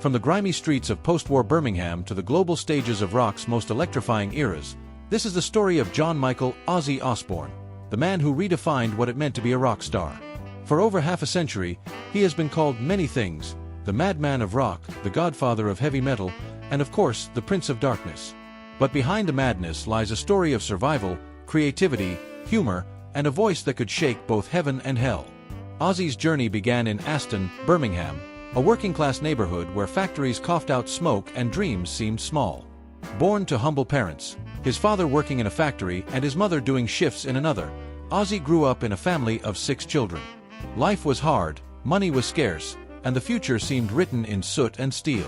From the grimy streets of post-war Birmingham to the global stages of rock's most electrifying eras, this is the story of John Michael Ozzy Osbourne, the man who redefined what it meant to be a rock star. For over half a century, he has been called many things: the madman of rock, the godfather of heavy metal, and of course, the Prince of Darkness. But behind the madness lies a story of survival, creativity, humor, and a voice that could shake both heaven and hell. Ozzy's journey began in Aston, Birmingham, a working-class neighborhood where factories coughed out smoke and dreams seemed small. Born to humble parents, his father working in a factory and his mother doing shifts in another, Ozzy grew up in a family of 6 children. Life was hard, money was scarce, and the future seemed written in soot and steel.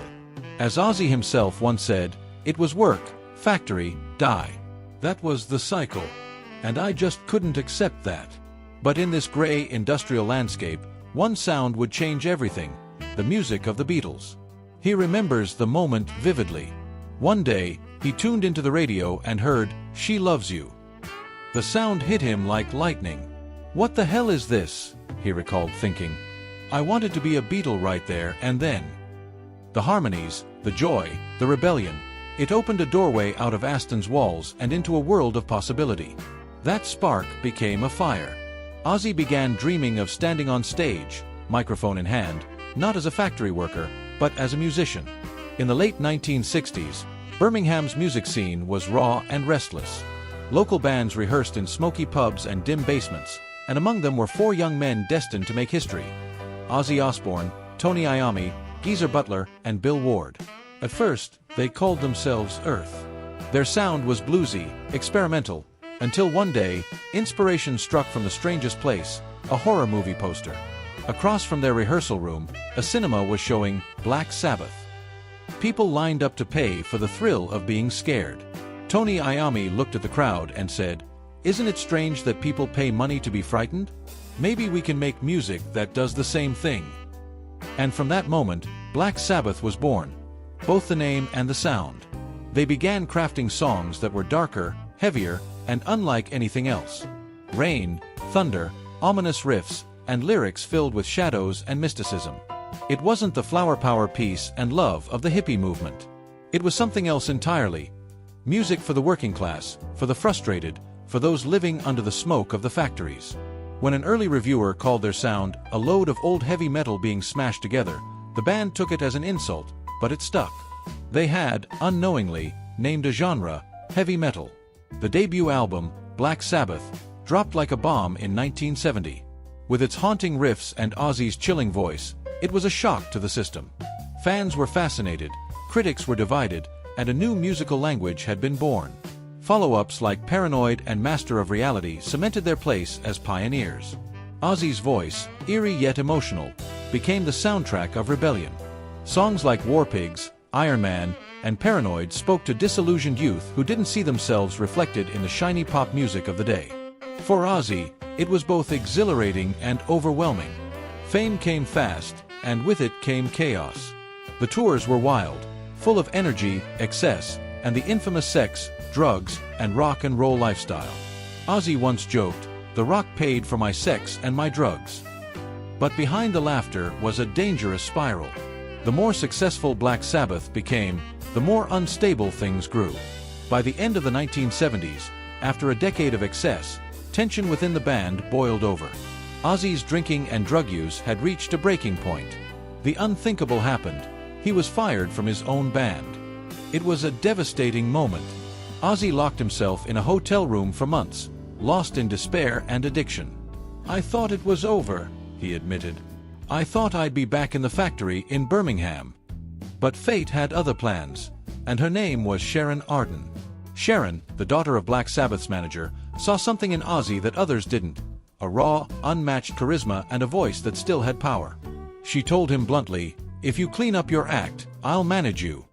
As Ozzy himself once said, "It was work, factory, die." That was the cycle. And I just couldn't accept that. But in this gray industrial landscape, one sound would change everything: the music of the Beatles. He remembers the moment vividly. One day, he tuned into the radio and heard "She Loves You." The sound hit him like lightning. "What the hell is this?" he recalled thinking. "I wanted to be a Beatle right there and then." The harmonies, the joy, the rebellion, it opened a doorway out of Aston's walls and into a world of possibility. That spark became a fire. Ozzy began dreaming of standing on stage, microphone in hand, not as a factory worker, but as a musician. In the late 1960s, Birmingham's music scene was raw and restless. Local bands rehearsed in smoky pubs and dim basements, and among them were 4 young men destined to make history: Ozzy Osbourne, Tony Iommi, Geezer Butler, and Bill Ward. At first, they called themselves Earth. Their sound was bluesy, experimental, until one day, inspiration struck from the strangest place: a horror movie poster. Across from their rehearsal room, a cinema was showing Black Sabbath. People lined up to pay for the thrill of being scared. Tony Iommi looked at the crowd and said, "Isn't it strange that people pay money to be frightened? Maybe we can make music that does the same thing." And from that moment, Black Sabbath was born, both the name and the sound. They began crafting songs that were darker, heavier, and unlike anything else. Rain, thunder, ominous riffs, and lyrics filled with shadows and mysticism. It wasn't the flower power, peace, and love of the hippie movement. It was something else entirely. Music for the working class, for the frustrated, for those living under the smoke of the factories. When an early reviewer called their sound a load of old heavy metal being smashed together, the band took it as an insult, but it stuck. They had, unknowingly, named a genre heavy metal. The debut album, Black Sabbath, dropped like a bomb in 1970. With its haunting riffs and Ozzy's chilling voice, it was a shock to the system. Fans were fascinated, critics were divided, and a new musical language had been born. Follow-ups like Paranoid and Master of Reality cemented their place as pioneers. Ozzy's voice, eerie yet emotional, became the soundtrack of rebellion. Songs like War Pigs, Iron Man, and Paranoid spoke to disillusioned youth who didn't see themselves reflected in the shiny pop music of the day. For Ozzy, it was both exhilarating and overwhelming. Fame came fast, and with it came chaos. The tours were wild, full of energy, excess, and the infamous sex, drugs, and rock and roll lifestyle. Ozzy once joked, "The rock paid for my sex and my drugs." But behind the laughter was a dangerous spiral. The more successful Black Sabbath became, the more unstable things grew. By the end of the 1970s, after a decade of excess, tension within the band boiled over. Ozzy's drinking and drug use had reached a breaking point. The unthinkable happened. He was fired from his own band. It was a devastating moment. Ozzy locked himself in a hotel room for months, lost in despair and addiction. "I thought it was over," he admitted. "I thought I'd be back in the factory in Birmingham." But fate had other plans, and her name was Sharon Arden. Sharon, the daughter of Black Sabbath's manager, saw something in Ozzy that others didn't: a raw, unmatched charisma and a voice that still had power. She told him bluntly, "If you clean up your act, I'll manage you."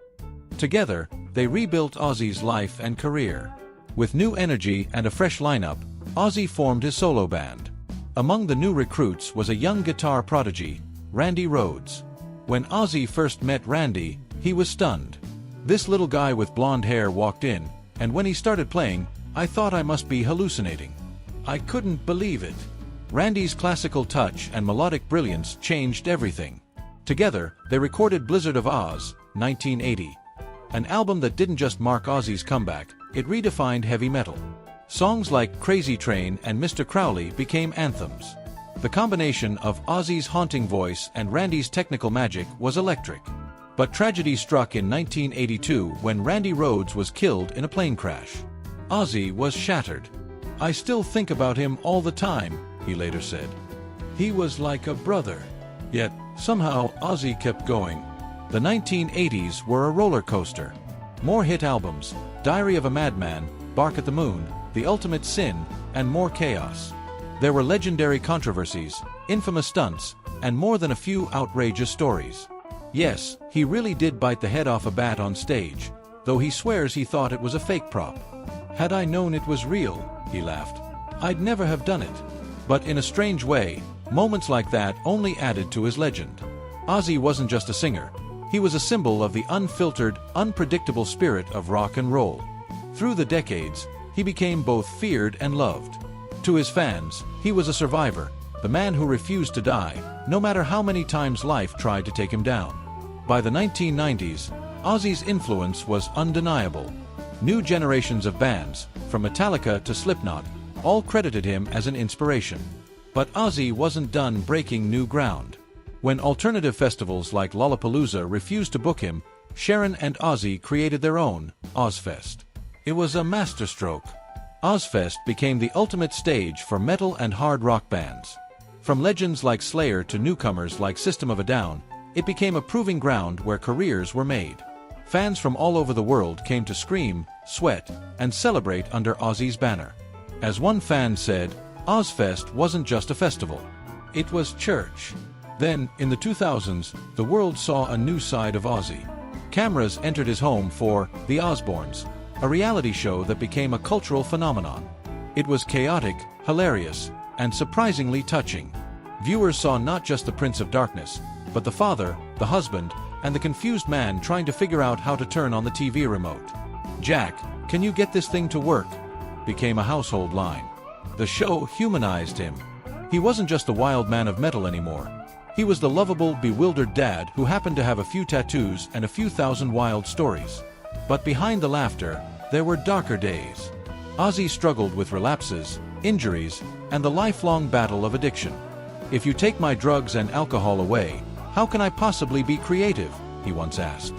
Together, they rebuilt Ozzy's life and career. With new energy and a fresh lineup, Ozzy formed his solo band. Among the new recruits was a young guitar prodigy, Randy Rhoads. When Ozzy first met Randy, he was stunned. This little guy with blonde hair walked in, and when he started playing, I thought I must be hallucinating. I couldn't believe it. Randy's classical touch and melodic brilliance changed everything. Together, they recorded Blizzard of Oz, 1980. An album that didn't just mark Ozzy's comeback, it redefined heavy metal. Songs like Crazy Train and Mr. Crowley became anthems. The combination of Ozzy's haunting voice and Randy's technical magic was electric. But tragedy struck in 1982 when Randy Rhoads was killed in a plane crash. Ozzy was shattered. "I still think about him all the time," he later said. "He was like a brother." Yet, somehow, Ozzy kept going. The 1980s were a roller coaster. More hit albums, Diary of a Madman, Bark at the Moon, The Ultimate Sin, and more chaos. There were legendary controversies, infamous stunts, and more than a few outrageous stories. Yes, he really did bite the head off a bat on stage, though he swears he thought it was a fake prop. "Had I known it was real," he laughed, "I'd never have done it." But in a strange way, moments like that only added to his legend. Ozzy wasn't just a singer. He was a symbol of the unfiltered, unpredictable spirit of rock and roll. Through the decades, he became both feared and loved. To his fans, he was a survivor, the man who refused to die, no matter how many times life tried to take him down. By the 1990s, Ozzy's influence was undeniable. New generations of bands, from Metallica to Slipknot, all credited him as an inspiration. But Ozzy wasn't done breaking new ground. When alternative festivals like Lollapalooza refused to book him, Sharon and Ozzy created their own, Ozzfest. It was a masterstroke. Ozzfest became the ultimate stage for metal and hard rock bands. From legends like Slayer to newcomers like System of a Down, it became a proving ground where careers were made. Fans from all over the world came to scream, sweat, and celebrate under Ozzy's banner. As one fan said, Ozzfest wasn't just a festival. It was church. Then, in the 2000s, the world saw a new side of Ozzy. Cameras entered his home for The Osbournes, a reality show that became a cultural phenomenon. It was chaotic, hilarious, and surprisingly touching. Viewers saw not just the Prince of Darkness, but the father, the husband, and the confused man trying to figure out how to turn on the TV remote. "Jack, can you get this thing to work?" became a household line. The show humanized him. He wasn't just the wild man of metal anymore. He was the lovable, bewildered dad who happened to have a few tattoos and a few thousand wild stories. But behind the laughter, there were darker days. Ozzy struggled with relapses, injuries, and the lifelong battle of addiction. "If you take my drugs and alcohol away, how can I possibly be creative?" he once asked.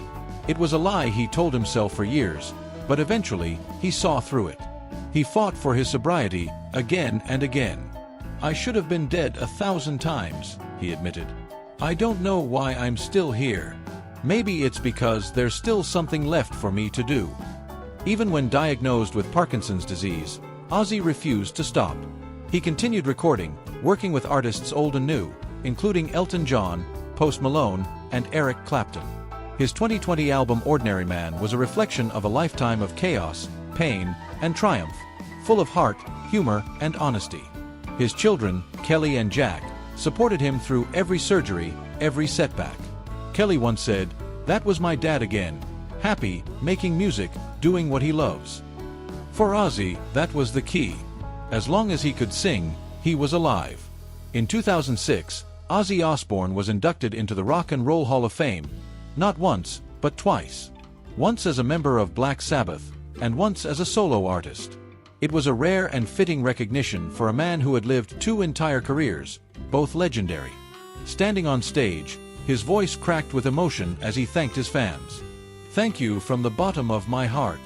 It was a lie he told himself for years, but eventually, he saw through it. He fought for his sobriety, again and again. "I should have been dead 1,000 times, he admitted. "I don't know why I'm still here. Maybe it's because there's still something left for me to do." Even when diagnosed with Parkinson's disease, Ozzy refused to stop. He continued recording, working with artists old and new, including Elton John, Post Malone, and Eric Clapton. His 2020 album Ordinary Man was a reflection of a lifetime of chaos, pain, and triumph, full of heart, humor, and honesty. His children, Kelly and Jack, supported him through every surgery, every setback. Kelly once said, "That was my dad again, happy, making music, doing what he loves." For Ozzy, that was the key. As long as he could sing, he was alive. In 2006, Ozzy Osbourne was inducted into the Rock and Roll Hall of Fame, not once, but twice. Once as a member of Black Sabbath, and once as a solo artist. It was a rare and fitting recognition for a man who had lived 2 entire careers, both legendary. Standing on stage, his voice cracked with emotion as he thanked his fans. "Thank you from the bottom of my heart.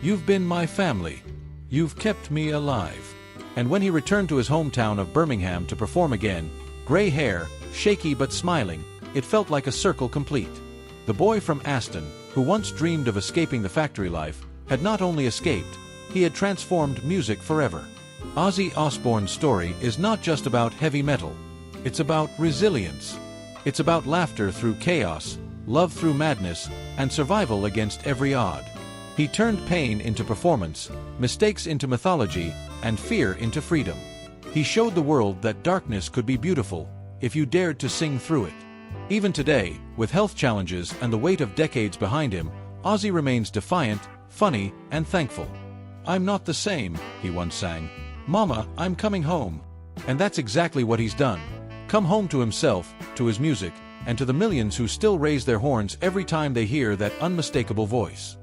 You've been my family. You've kept me alive." And when he returned to his hometown of Birmingham to perform again, gray hair, shaky but smiling, it felt like a circle complete. The boy from Aston, who once dreamed of escaping the factory life, had not only escaped, he had transformed music forever. Ozzy Osbourne's story is not just about heavy metal. It's about resilience. It's about laughter through chaos, love through madness, and survival against every odd. He turned pain into performance, mistakes into mythology, and fear into freedom. He showed the world that darkness could be beautiful, if you dared to sing through it. Even today, with health challenges and the weight of decades behind him, Ozzy remains defiant, funny, and thankful. "I'm not the same," he once sang. "Mama, I'm coming home." And that's exactly what he's done. Come home to himself, to his music, and to the millions who still raise their horns every time they hear that unmistakable voice.